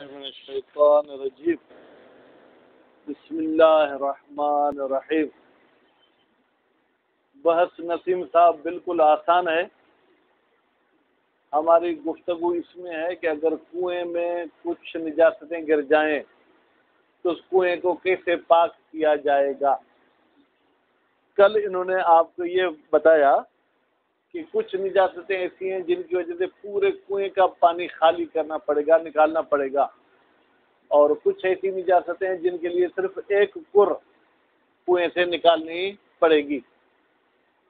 من الشیطان الرجیم بسم اللہ الرحمن الرحیم۔ بحث نسیم صاحب بالکل آسان ہے۔ ہماری گفتگو اس میں ہے کہ اگر کنویں میں کچھ نجاستیں گر جائیں تو اس کنویں کو کیسے پاک کیا جائے گا۔ کل انہوں نے آپ کو یہ بتایا کہ کچھ نجاستیں ایسی ہیں جن کی وجہ سے پورے کنویں کا پانی خالی کرنا پڑے گا، نکالنا پڑے گا، اور کچھ ایسی نجاستیں ہیں جن کے لیے صرف ایک کر کنویں سے نکالنی پڑے گی۔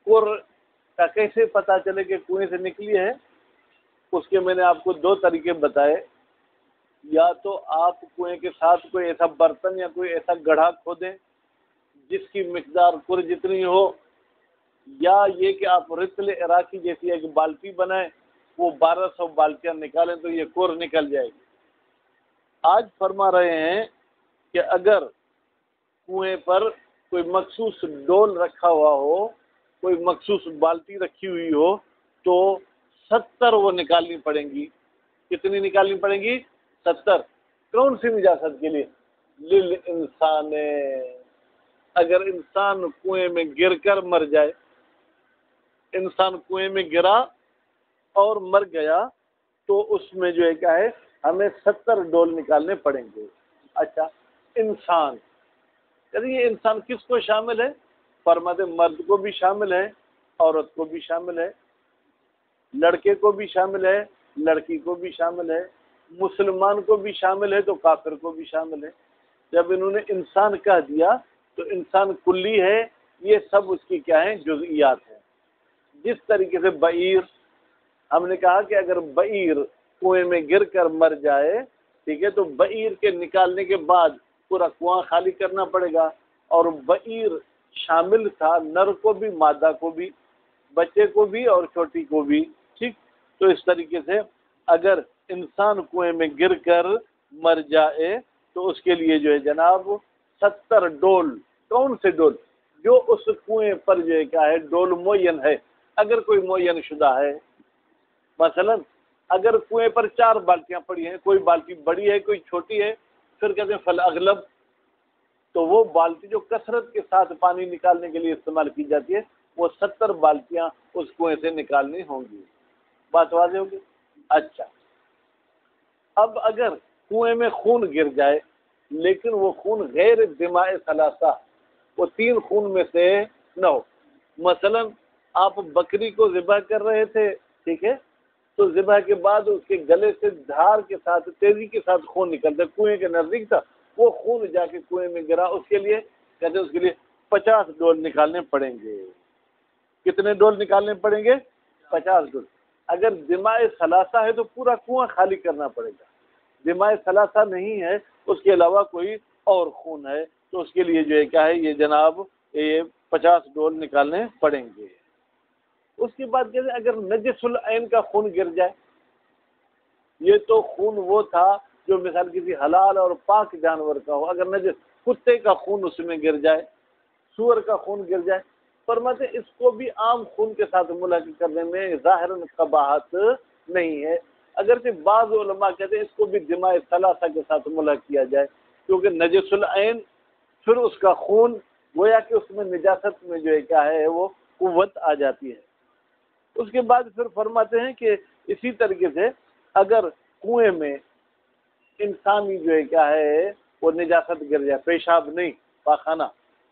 کر کا کیسے پتہ چلے کہ کنویں سے نکلی ہے، اس کے میں نے آپ کو دو طریقے بتائے۔ یا تو آپ کنویں کے ساتھ کوئی ایسا برتن یا کوئی ایسا گڑھا کھودیں جس کی مقدار کر جتنی ہو، یا یہ کہ آپ رتل عراقی جیسی ایک بالٹی بنائیں، وہ 1200 بالٹیاں نکالیں تو یہ کر نکل جائے گی۔ آج فرما رہے ہیں کہ اگر کنویں پر کوئی مخصوص ڈول رکھا ہوا ہو، کوئی مخصوص بالٹی رکھی ہوئی ہو، تو 70 وہ نکالنی پڑیں گی۔ کتنی نکالنی پڑیں گی؟ 70۔ کون سی نجاست کے لیے؟ للانسان، اگر انسان کنویں میں گر کر مر جائے، انسان کنویں میں گرا اور مر گیا تو اس میں جو ہے کیا ہے، ہمیں 70 ڈول نکالنے پڑیں گے۔ اچھا، انسان، یعنی یہ انسان کس کو شامل ہے؟ فرماتے مرد کو بھی شامل ہے، عورت کو بھی شامل ہے، لڑکے کو بھی شامل ہے، لڑکی کو بھی شامل ہے، مسلمان کو بھی شامل ہے تو کافر کو بھی شامل ہے۔ جب انہوں نے انسان کہہ دیا تو انسان کلی ہے، یہ سب اس کی کیا ہیں؟ جزئیات ہیں۔ جس طریقے سے بعیر، ہم نے کہا کہ اگر بعیر کنویں میں گر کر مر جائے، ٹھیک ہے، تو بعیر کے نکالنے کے بعد پورا کنواں خالی کرنا پڑے گا، اور بعیر شامل تھا نر کو بھی، مادہ کو بھی، بچے کو بھی اور چھوٹی کو بھی، ٹھیک۔ تو اس طریقے سے اگر انسان کنویں میں گر کر مر جائے تو اس کے لیے جو ہے جناب 70 ڈول۔ کون سے ڈول؟ جو اس کنویں پر جو ہے کیا ہے، ڈول معین ہے۔ اگر کوئی معین شدہ ہے، مثلا اگر کنویں پر 4 بالٹیاں پڑی ہیں، کوئی بالٹی بڑی ہے کوئی چھوٹی ہے، پھر کہتے ہیں فالاغلب، تو وہ بالٹی جو کثرت کے ساتھ پانی نکالنے کے لیے استعمال کی جاتی ہے، وہ 70 بالٹیاں اس کنویں سے نکالنی ہوں گی۔ بات واضح ہوگی؟ اچھا، اب اگر کنویں میں خون گر جائے لیکن وہ خون غیر دماء ثلاثہ، وہ 3 خون میں سے نہ ہو، مثلا آپ بکری کو ذبح کر رہے تھے، ٹھیک ہے، تو ذبح کے بعد اس کے گلے سے دھار کے ساتھ، تیزی کے ساتھ خون نکلتا، کنویں کے نزدیک تھا، وہ خون جا کے کنویں میں گرا، اس کے لیے کہتے ہیں اس کے لیے 50 ڈول نکالنے پڑیں گے۔ کتنے ڈول نکالنے پڑیں گے؟ 50 ڈول۔ اگر دماء ثلاثہ ہے تو پورا کنواں خالی کرنا پڑے گا۔ دماء ثلاثہ نہیں ہے، اس کے علاوہ کوئی اور خون ہے، تو اس کے لیے جو ہے کیا ہے، یہ جناب یہ 50 ڈول نکالنے پڑیں گے۔ اس کے بعد کہتے ہیں اگر نجس العین کا خون گر جائے، یہ تو خون وہ تھا جو مثال کسی حلال اور پاک جانور کا ہو، اگر نجس کتے کا خون اس میں گر جائے، سور کا خون گر جائے، فرماتے اس کو بھی عام خون کے ساتھ ملحق کرنے میں ظاہراً قباحت نہیں ہے، اگرچہ بعض علماء کہتے ہیں اس کو بھی دماء ثلاثہ کے ساتھ ملحق کیا جائے، کیونکہ نجس العین پھر اس کا خون گویا کہ اس میں نجاست میں جو ہے کیا ہے، وہ قوت آ جاتی ہے۔ اس کے بعد پھر فرماتے ہیں کہ اسی طریقے سے اگر کنویں میں انسانی جو ہے کیا ہے وہ نجاست گر جائے، پیشاب نہیں، پاخانہ،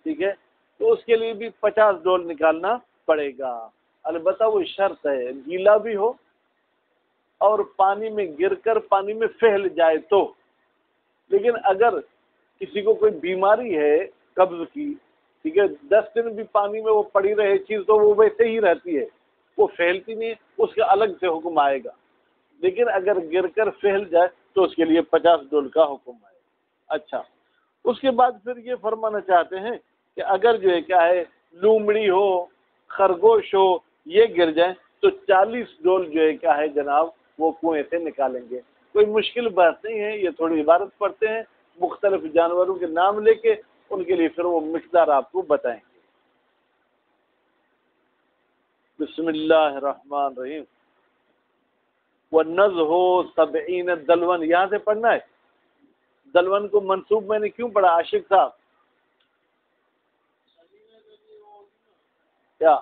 ٹھیک ہے، تو اس کے لیے بھی 50 ڈول نکالنا پڑے گا۔ البتہ وہ شرط ہے گیلا بھی ہو اور پانی میں گر کر پانی میں پھیل جائے تو۔ لیکن اگر کسی کو کوئی بیماری ہے قبض کی، ٹھیک ہے، 10 دن بھی پانی میں وہ پڑی رہے چیز تو وہ ویسے ہی رہتی ہے، وہ پھیلتی نہیں، اس کا الگ سے حکم آئے گا۔ لیکن اگر گر کر پھیل جائے تو اس کے لیے 50 ڈول کا حکم آئے گا۔ اچھا، اس کے بعد پھر یہ فرمانا چاہتے ہیں کہ اگر جو ہے کیا ہے لومڑی ہو، خرگوش ہو، یہ گر جائیں تو 40 ڈول جو ہے کیا ہے جناب وہ کنویں سے نکالیں گے۔ کوئی مشکل بات نہیں ہے، یہ تھوڑی عبارت پڑھتے ہیں، مختلف جانوروں کے نام لے کے ان کے لیے پھر وہ مقدار آپ کو بتائیں گے۔ بسم اللہ الرحمن الرحیم۔ وَالنَّزْهُ 70 دلون، یہاں سے پڑھنا ہے دلون کو منصوب میں نے کیوں پڑھا عاشق صاحب؟ کیا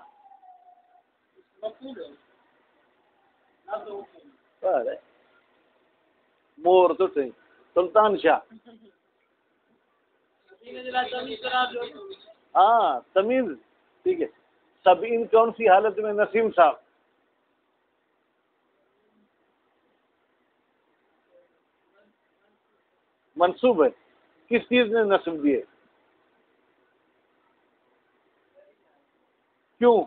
مور تو صحیح سلطان شاہ. ہاں تمیز ٹھیک ہے. سبعین کون سی حالت میں نسیم صاحب؟ منصوب ہے. کس چیز نے نصب دیے؟ کیوں؟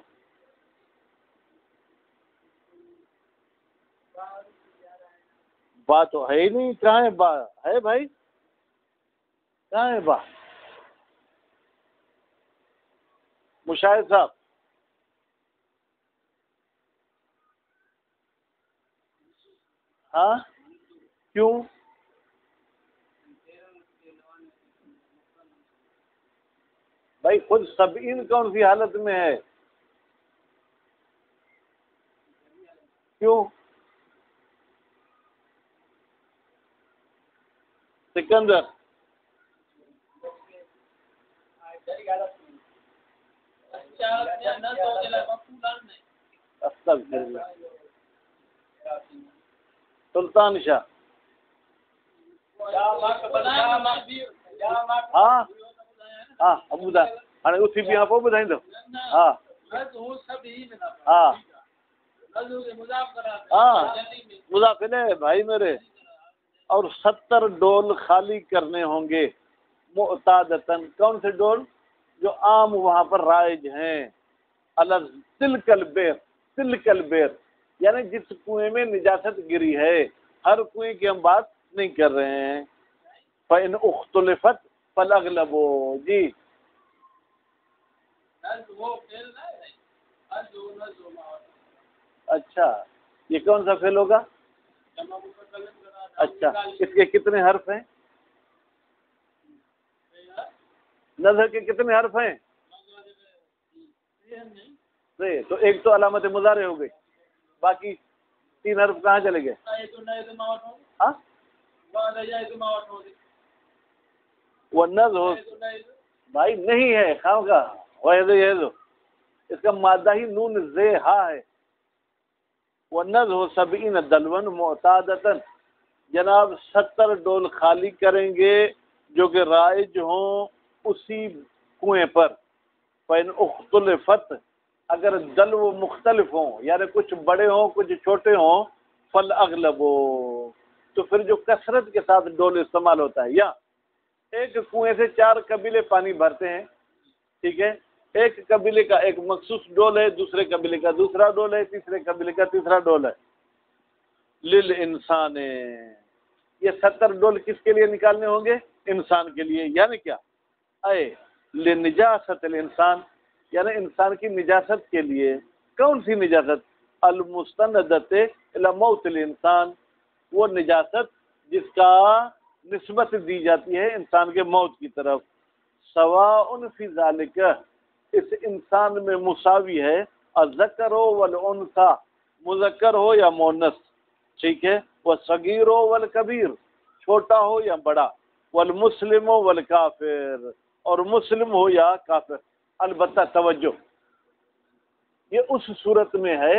با تو ہے ہی نہیں. کہاں ہے با؟ ہے بھائی کہاں ہے با؟ مشاہد صاحب ہاں کیوں؟ بھائی خود سبعین کون سی حالت میں ہے؟ کیوں؟ سکندر استغفراللہ. سلطان شاہ ہاں ہاں ابو دا ہاں اسی بھی آپ بدھائیں دو. ہاں ہاں ہاں مضافل ہے بھائی میرے. اور 70 ڈول خالی کرنے ہوں گے معتادتاً. کون سے ڈول؟ جو عام وہاں پر رائج ہیں. الگ تلک البیر، تلک البیر یعنی جس کنویں میں نجاست گری ہے. ہر کنویں کی ہم بات نہیں کر رہے ہیں. فَإِنْ اُخْتُلِفَتْ فَالْأَغْلَبُ جی اچھا یہ کون سا فعل ہوگا؟ اچھا اس کے کتنے حرف ہیں؟ نظر کے کتنے حرف ہیں؟ تو ایک تو علامت مضارع ہو گئی. باقی 3 حرف کہاں چلے گئے؟ ہاں وہ نظ ہو بھائی نہیں ہے خواہ کا وہ اس کا مادہ ہی نون زے ہا ہے. وہ نظ ہو سبعین دلون معتادتاً جناب 70 ڈول خالی کریں گے جو کہ رائج ہوں اسی کنویں پر. فَإِنْ اُخْتُلِفَتْ اگر دلو مختلف ہوں یعنی کچھ بڑے ہوں کچھ چھوٹے ہوں فَالْأَغْلَبُ تو پھر جو کثرت کے ساتھ ڈول استعمال ہوتا ہے. یا ایک کنویں سے 4 قبیلے پانی بھرتے ہیں ٹھیک ہے. ایک قبیلے کا ایک مخصوص ڈول ہے، دوسرے قبیلے کا دوسرا ڈول ہے، تیسرے قبیلے کا تیسرا ڈول ہے. للانسان یہ 70 ڈول کس کے لیے نکالنے ہوں گے؟ انسان کے لیے. یعنی کیا؟ اے لنجاست الانسان یعنی انسان کی نجاست کے لیے. کون سی نجاست؟ المستندۃ الی موت الانسان وہ نجاست جس کا نسبت دی جاتی ہے انسان کے موت کی طرف. سواء فی ذالک اس انسان میں مساوی ہے الذکر والانثی مذکر ہو یا مؤنث ٹھیک ہے. والصغیر والکبیر چھوٹا ہو یا بڑا. والمسلم والکافر اور مسلم ہو یا کافر. البتہ توجہ یہ اس صورت میں ہے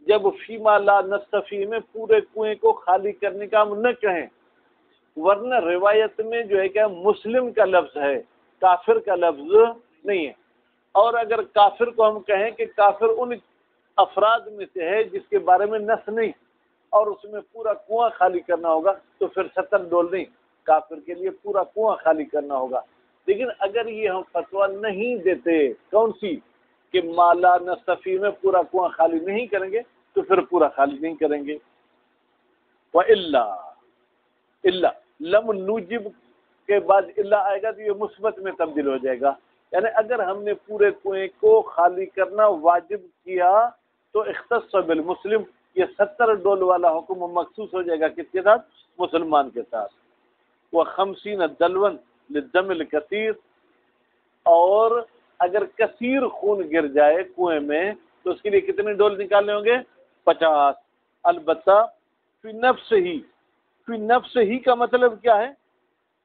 جب فیما لا نستفی میں پورے کنویں کو خالی کرنے کا ہم نہ کہیں. ورنہ روایت میں جو ہے کہ مسلم کا لفظ ہے کافر کا لفظ نہیں ہے. اور اگر کافر کو ہم کہیں کہ کافر ان افراد میں سے ہے جس کے بارے میں نص نہیں اور اس میں پورا کنواں خالی کرنا ہوگا تو پھر 70 ڈول نہیں کافر کے لیے پورا کنواں خالی کرنا ہوگا. لیکن اگر یہ ہم فتویٰ نہیں دیتے کون سی کہ مالا نصفی میں پورا کنواں خالی نہیں کریں گے تو پھر پورا خالی نہیں کریں گے. وَإِلَّا لم نوجب کے بعد اللہ آئے گا تو یہ مثبت میں تبدیل ہو جائے گا. یعنی اگر ہم نے پورے کنویں کو خالی کرنا واجب کیا تو اختص بالمسلم یہ 70 ڈول والا حکم مخصوص ہو جائے گا کس کے ساتھ؟ مسلمان کے ساتھ. وَخَمْسِينَ دَلْوًا لِلدَّمِ الْكَثِيرِ اور اگر کثیر خون گر جائے کنویں میں تو اس کے لیے کتنے ڈول نکالنے ہوں گے؟ 50. البتہ فی نفس ہی کا مطلب کیا ہے؟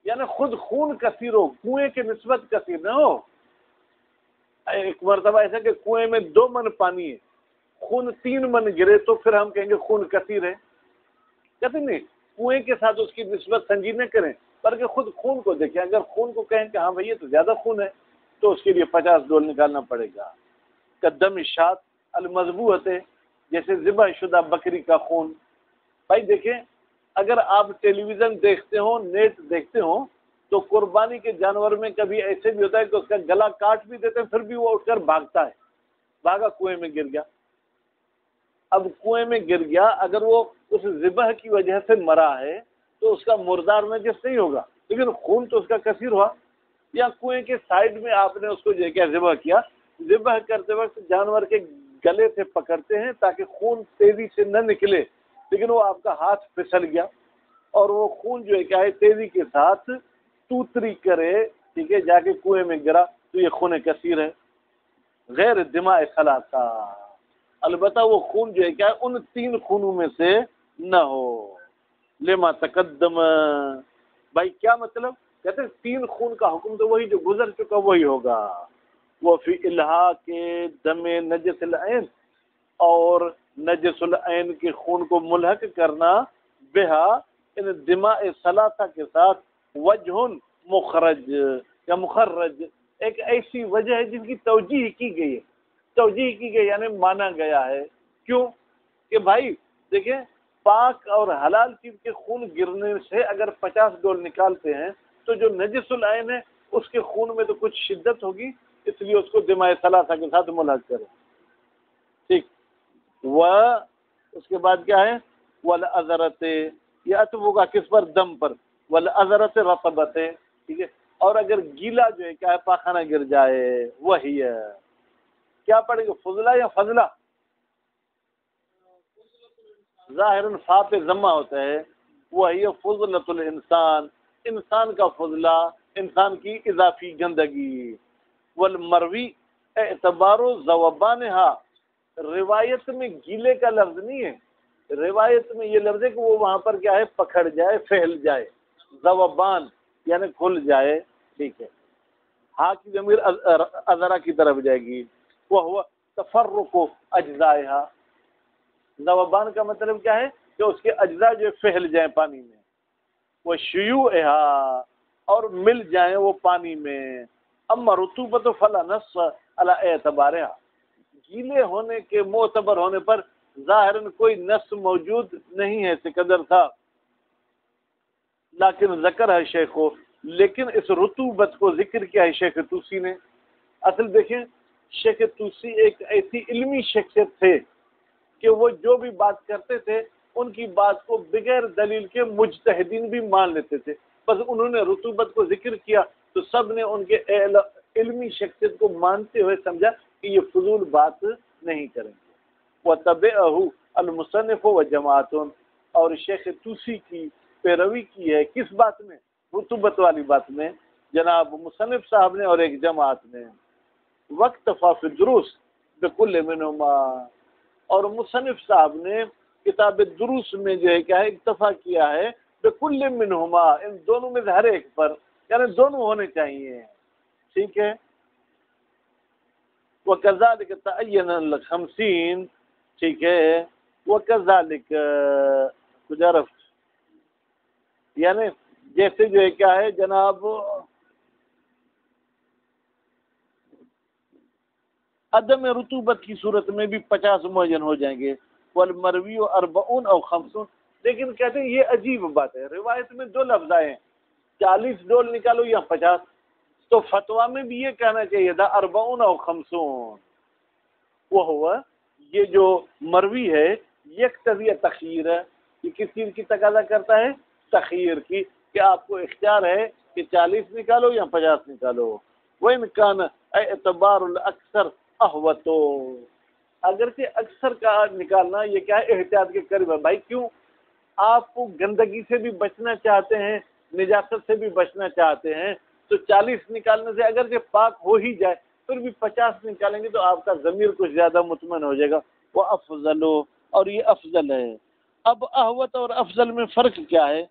یعنی خود خون کثیر ہو، کنویں کے نسبت کثیر نہ ہو. ایک مرتبہ ایسا کہ کنویں میں 2 من پانی ہے، خون 3 من گرے تو پھر ہم کہیں گے خون کثیر ہے؟ کہتے نہیں، کنویں کے ساتھ اس کی نسبت سنجی نہ کریں بلکہ خود خون کو دیکھیں. اگر خون کو کہیں کہ ہاں بھائی یہ تو زیادہ خون ہے تو اس کے لیے 50 ڈول نکالنا پڑے گا. قدم شات المذبوحۃ، جیسے ذبح شدہ بکری کا خون. بھائی دیکھیں، اگر آپ ٹیلی ویژن دیکھتے ہوں، نیٹ دیکھتے ہوں، تو قربانی کے جانور میں کبھی ایسے بھی ہوتا ہے کہ اس کا گلا کاٹ بھی دیتے ہیں پھر بھی وہ اٹھ کر بھاگتا ہے. بھاگا کنویں میں گر گیا. اب کنویں میں گر گیا، اگر وہ اس ذبح کی وجہ سے مرا ہے تو اس کا مردار نجس نہیں ہوگا، لیکن خون تو اس کا کثیر ہوا. یا کنویں کے سائڈ میں آپ نے اس کو جو کیا ذبح کیا، ذبح کرتے وقت جانور کے گلے سے پکڑتے ہیں تاکہ خون تیزی سے نہ نکلے، لیکن وہ آپ کا ہاتھ پھسل گیا اور وہ خون جو ہے کیا ہے تیزی کے ساتھ توتری کرے، ٹھیک ہے، جا کے کنویں میں گرا تو یہ خون کثیر ہے. غیر دماء ثلاثہ، البتہ وہ خون جو ہے کیا ہے ان 3 خونوں میں سے نہ ہو. لما تقدم، بھائی کیا مطلب؟ کہتے ہیں 3 خون کا حکم تو وہی جو گزر چکا وہی ہوگا. وہ فی الحاق دم نجس العین، اور نجس العین کے خون کو ملحق کرنا بہا ان دماء ثلاثہ کے ساتھ وجہ مخرج یا مخرج، ایک ایسی وجہ ہے جن کی توجیہ کی گئی ہے. توجیہ کی گئی یعنی مانا گیا ہے. کیوں کہ بھائی دیکھیں، پاک اور حلال چیز کے خون گرنے سے اگر 50 ڈول نکالتے ہیں تو جو نجس العین ہے اس کے خون میں تو کچھ شدت ہوگی، اس لیے اس کو دماء ثلاثہ کے ساتھ ملحق کریں. ٹھیک. اس کے بعد کیا ہے؟ والعذرت، یہ عطف ہوگا کس پر؟ دم پر. والعذرت رطبت، ٹھیک ہے. اور اگر گیلا جو ہے کیا ہے پاخانہ گر جائے، وہی ہے کیا پڑھیں گے؟ فضلہ یا فضلہ؟ ظاہراً فا پہ ضمہ ہوتا ہے. وہی فضلۃ الانسان، انسان کا فضلہ، انسان کی اضافی گندگی. والمروی اعتبار ذوبانہا، روایت میں گیلے کا لفظ نہیں ہے، روایت میں یہ لفظ ہے کہ وہ وہاں پر کیا ہے پکڑ جائے، پھیل جائے. ذوبان یعنی کھل جائے، ٹھیک ہے. ہاں کی ضمیر اذرا کی طرف جائے گی. وہ تفرق اجزائها، ذوبان کا مطلب کیا ہے کہ اس کے اجزاء جو پھیل جائیں پانی میں. وہ شیوعها، اور مل جائیں وہ پانی میں. اما رطوبت فلا نص علی اعتبارها، گیلے ہونے کے معتبر ہونے پر ظاہراً کوئی نص موجود نہیں ہے سکندر صاحب. لیکن ذکر ہے شیخ کو، لیکن اس رطوبت کو ذکر کیا ہے شیخ توسی نے. اصل دیکھیں، شیخ توسی ایک ایسی علمی شخصیت تھے کہ وہ جو بھی بات کرتے تھے ان کی بات کو بغیر دلیل کے مجتہدین بھی مان لیتے تھے. بس انہوں نے رطوبت کو ذکر کیا تو سب نے ان کے علمی شخصیت کو مانتے ہوئے سمجھا کہ یہ فضول بات نہیں کریں گے. وَتَبِعَهُ المصنف وجماعت، اور شیخ توسی کی پیروی کی ہے کس بات میں؟ رطوبت والی بات میں، جناب مصنف صاحب نے اور ایک جماعت نے. وَاكْتَفَى فِي الدروس بِكُلِّ مِنْهُمَا، اور مصنف صاحب نے کتاب دروس میں جو ہے کیا ہے اکتفا کیا ہے بِكُلِّ مِنْهُمَا، ان دونوں میں سے ہر ایک پر، یعنی دونوں ہونے چاہیے. ٹھیک ہے. وَكَذَلِكَ تَعَيَّنَ الْخَمْسِينَ، ٹھیک ہے. وَكَذَلِكَ گزارف، یعنی جیسے جو ہے کیا ہے جناب عدم رطوبت کی صورت میں بھی 50 معین ہو جائیں گے. والمروی 40 او 50، لیکن کہتے ہیں یہ عجیب بات ہے، روایت میں 2 لفظ آئے ہیں، 40 ڈول نکالو یا 50، تو فتویٰ میں بھی یہ کہنا چاہیے تھا 40 او 50. وہ ہوا یہ جو مروی ہے یکتضی تخیر ہے، یہ کس چیز کی تقاضا کرتا ہے؟ تخیر کی، کہ آپ کو اختیار ہے کہ 40 نکالو یا 50 نکالو. وَإِنْ كَانَ اعتبار الاکثر احوط، اگرچہ اکثر کا نکالنا یہ کیا ہے احتیاط کے قریب ہے. بھائی کیوں؟ آپ گندگی سے بھی بچنا چاہتے ہیں، نجاست سے بھی بچنا چاہتے ہیں، تو 40 نکالنے سے اگرچہ پاک ہو ہی جائے پھر بھی 50 نکالیں گے تو آپ کا ضمیر کچھ زیادہ مطمئن ہو جائے گا. وہ افضل، اور یہ افضل ہے. اب احوط اور افضل میں فرق کیا ہے؟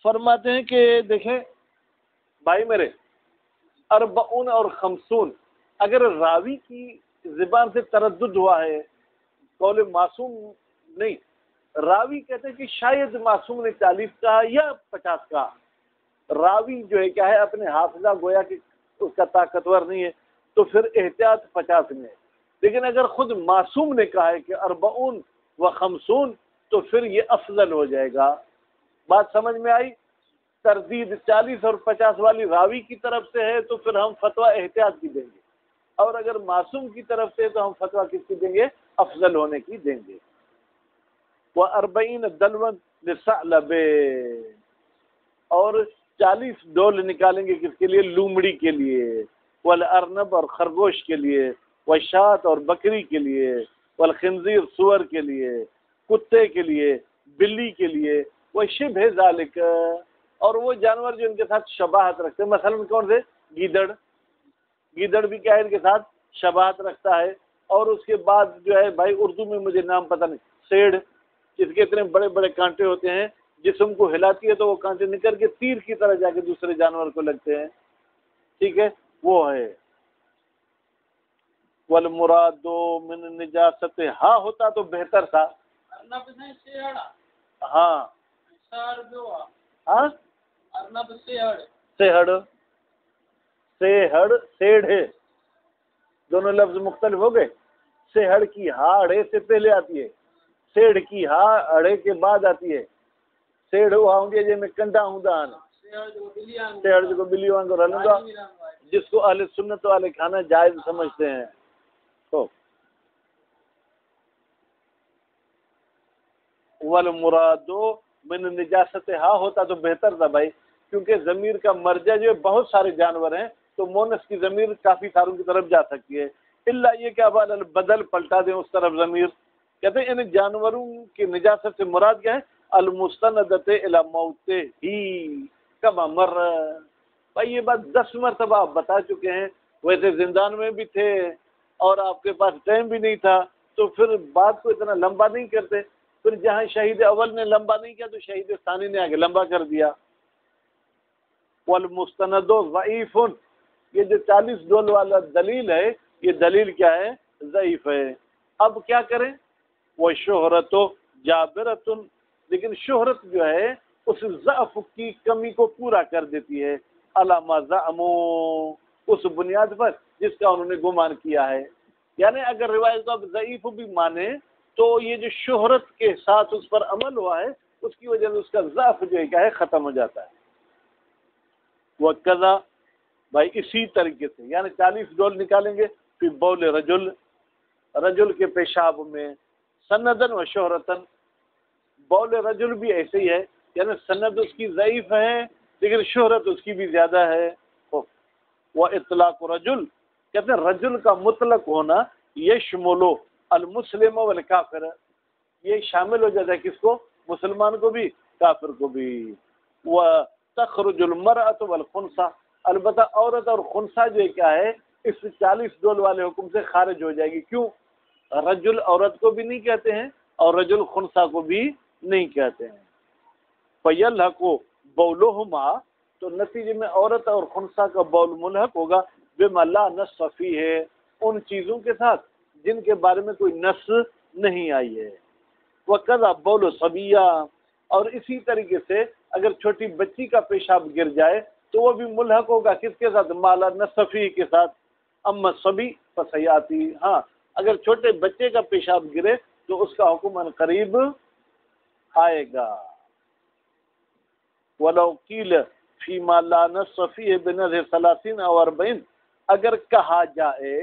فرماتے ہیں کہ دیکھیں بھائی میرے، اربعون اور خمسون، اگر راوی کی زبان سے تردد ہوا ہے، قول معصوم نہیں، راوی کہتے ہیں کہ شاید معصوم نے 40 کہا یا 50 کہا، راوی جو ہے کیا ہے اپنے حافظہ گویا کہ اس کا طاقتور نہیں ہے، تو پھر احتیاط 50 میں ہے۔ لیکن اگر خود معصوم نے کہا ہے کہ اربعون و خمسون، تو پھر یہ افضل ہو جائے گا۔ بات سمجھ میں آئی؟ تردید 40 اور 50 والی راوی کی طرف سے ہے تو پھر ہم فتویٰ احتیاط کی دیں گے، اور اگر معصوم کی طرف سے تو ہم فتویٰ کس کی دیں گے؟ افضل ہونے کی دیں گے۔ وَأَرْبَعِينَ دَلْوًا لِثَعْلَبٍ، اور 40 ڈول نکالیں گے کس کے لیے؟ لومڑی کے لیے، والارنب اور خرگوش کے لیے، والشاة اور بکری کے لیے، والخنزیر سور کے لیے، کتے کے لیے، بلی کے لیے، وشبہ ذالک، اور وہ جانور جو ان کے ساتھ شباہت رکھتے ہیں، مثلا کون سے؟ گیدڑ، گیدڑ بھی کیا ہے ان کے ساتھ شباہت رکھتا ہے۔ اور اس کے بعد جو ہے بھائی اردو میں مجھے نام پتہ نہیں، سیڑ، جس کے اتنے بڑے بڑے کانٹے ہوتے ہیں، جسم کو ہلاتی ہے تو وہ کانٹے نکل کے تیر کی طرح جا کے دوسرے جانور کو لگتے ہیں، ٹھیک ہے، وہ ہے۔ والمراد من نجاست، ہاں ہوتا تو بہتر تھا، ہاں ہاں، سیڑ، سیڑ، سیڑ ہے، دونوں لفظ مختلف ہو گئے۔ سیڑ کی ہاں اڑے سے پہلے آتی ہے، سیڑ کی ہاں اڑے کے بعد آتی ہے۔ سیڑ ہوا ہوں گے جی میں کنڈا ہوں دان، سیڑ جو کو بلی وانگو رلوں گا، جس کو اہل سنت والے کھانا جائز سمجھتے ہیں۔ تو والمراد من نجاست، ہاں ہوتا تو بہتر تھا بھائی، کیونکہ ضمیر کا مرجع جو بہت سارے جانور ہیں تو مونس کی ضمیر کافی ساروں کی طرف جا سکتی ہے، الا یہ کہ اب بدل پلٹا دیں اس طرف ضمیر۔ کہتے ہیں ان جانوروں کی نجاست سے مراد کیا ہے؟ المستندۃ الی موتہ ہی کما مر، بھائی یہ بات 10 مرتبہ آپ بتا چکے ہیں، ویسے زندان میں بھی تھے اور آپ کے پاس ٹائم بھی نہیں تھا، تو پھر بات کو اتنا لمبا نہیں کرتے، پھر جہاں شہید اول نے لمبا نہیں کیا تو شہید ثانی نے آگے لمبا کر دیا۔ والمستند ضعیف، یہ جو 40 ڈول والا دلیل ہے یہ دلیل کیا ہے؟ ضعیف ہے۔ اب کیا کریں؟ وہ شہرت جابرۃ، لیکن شہرت جو ہے اس ضعف کی کمی کو پورا کر دیتی ہے، علامہ زعموا، اس بنیاد پر جس کا انہوں نے گمان کیا ہے۔ یعنی اگر روایت کو اب ضعیف بھی مانے تو یہ جو شہرت کے ساتھ اس پر عمل ہوا ہے اس کی وجہ سے اس کا ضعف جو ہے کیا ہے؟ ختم ہو جاتا ہے۔ وَكَذَا، بھائی اسی طریقے سے، یعنی 40 ڈول نکالیں گے پھر بول رجل، رجل کے پیشاب میں، سندن و شہرتن، بول رجل بھی ایسے ہی ہے، یعنی سند اس کی ضعیف ہے لیکن شہرت اس کی بھی زیادہ ہے۔ وہ اطلاق رجل، کہتے ہیں رجل کا مطلق ہونا یشمل المسلم والکافر، یہ شامل ہو جاتا ہے کس کو؟ مسلمان کو بھی کافر کو بھی۔ وہ تخرج المرأة والخنثى، البتہ عورت اور خنثی جو کیا ہے اس 40 ڈول والے حکم سے خارج ہو جائے گی۔ کیوں؟ رجل عورت کو بھی نہیں کہتے ہیں اور رجل خنثی کو بھی نہیں کہتے ہیں۔ فَيَلْحَقُ بَوْلُهُمَا، تو نتیجے میں عورت اور خنثی کا بول ملحق ہوگا بما لا نص فیہ، ان چیزوں کے ساتھ جن کے بارے میں کوئی نص نہیں آئی ہے۔ وَكَذَا بَوْلُ صَبِيَّةٍ، اور اسی طریقے سے اگر چھوٹی بچی کا پیشاب گر جائے تو وہ بھی ملحق ہوگا کس کے ساتھ؟ ما لا نص فیہ کے ساتھ۔ اما الصبی فسیاتی، ہاں اگر چھوٹے بچے کا پیشاب گرے تو اس کا حکم ان قریب آئے گا۔ وَلَوْ قِيلَ فِي مَا لَا نَصَّ فِيهِ بِنَظْرِ 30 أو 40، اگر کہا جائے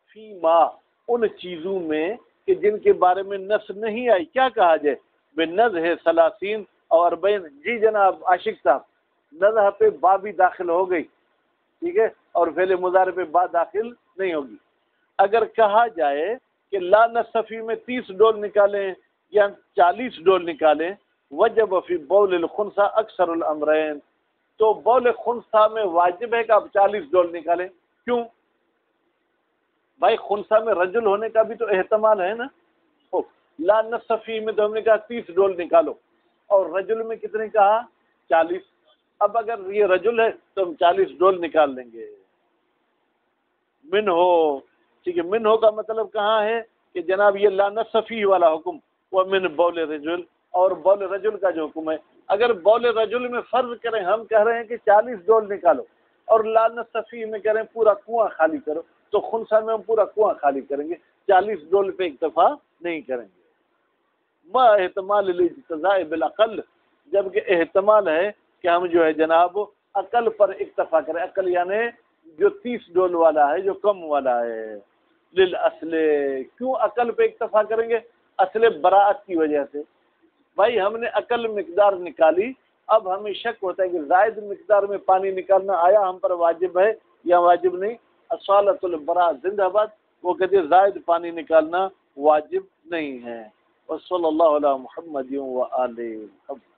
فی ما، ان چیزوں میں کہ جن کے بارے میں نص نہیں آئی، کیا کہا جائے؟ بِنَظْرِ 30 أو 40، جی جناب عاشق صاحب، نظر پہ با بھی داخل ہو گئی، ٹھیک ہے، اور فعل مضارع پہ با داخل نہیں ہوگی۔ اگر کہا جائے کہ لا نص فیہ میں 30 ڈول نکالیں یا 40 ڈول نکالیں، وجب فی بول الخنثی اکثر الامرین، تو بول خنثی میں واجب ہے کہ آپ 40 ڈول نکالیں۔ کیوں؟ بھائی خنثی میں رجل ہونے کا بھی تو احتمال ہے نا۔ لا نص فیہ میں تو ہم نے کہا 30 ڈول نکالو، اور رجل میں کتنے کہا؟ 40۔ اب اگر یہ رجل ہے تو ہم 40 ڈول نکال لیں گے. من ہو، ٹھیک ہے، من ہو کا مطلب کہاں ہے کہ جناب یہ لا نصفی والا حکم، وہ من بول رجل، اور بول رجل کا جو حکم ہے، اگر بول رجل میں فرض کریں ہم کہہ رہے ہیں کہ 40 ڈول نکالو، اور لا نصفی میں کہہ رہے ہیں پورا کنواں خالی کرو، تو خنثی میں ہم پورا کنواں خالی کریں گے، 40 ڈول پہ اکتفا نہیں کریں گے. ما احتمال الاجتزاء بالاقل، جبکہ احتمال ہے کہ ہم جو ہے جناب عقل پر اکتفا کریں. عقل یعنی جو 30 ڈول والا ہے، جو کم والا ہے. للاصل، کیوں عقل پہ اکتفا کریں گے؟ اصل براعت کی وجہ سے. بھائی ہم نے عقل مقدار نکالی، اب ہمیں شک ہوتا ہے کہ زائد مقدار میں پانی نکالنا آیا ہم پر واجب ہے یا واجب نہیں. اصالۃ البراء زندہ باد، وہ کہتے ہیں زائد پانی نکالنا واجب نہیں ہے. وصلی اللہ علی محمد و آلہ محمد.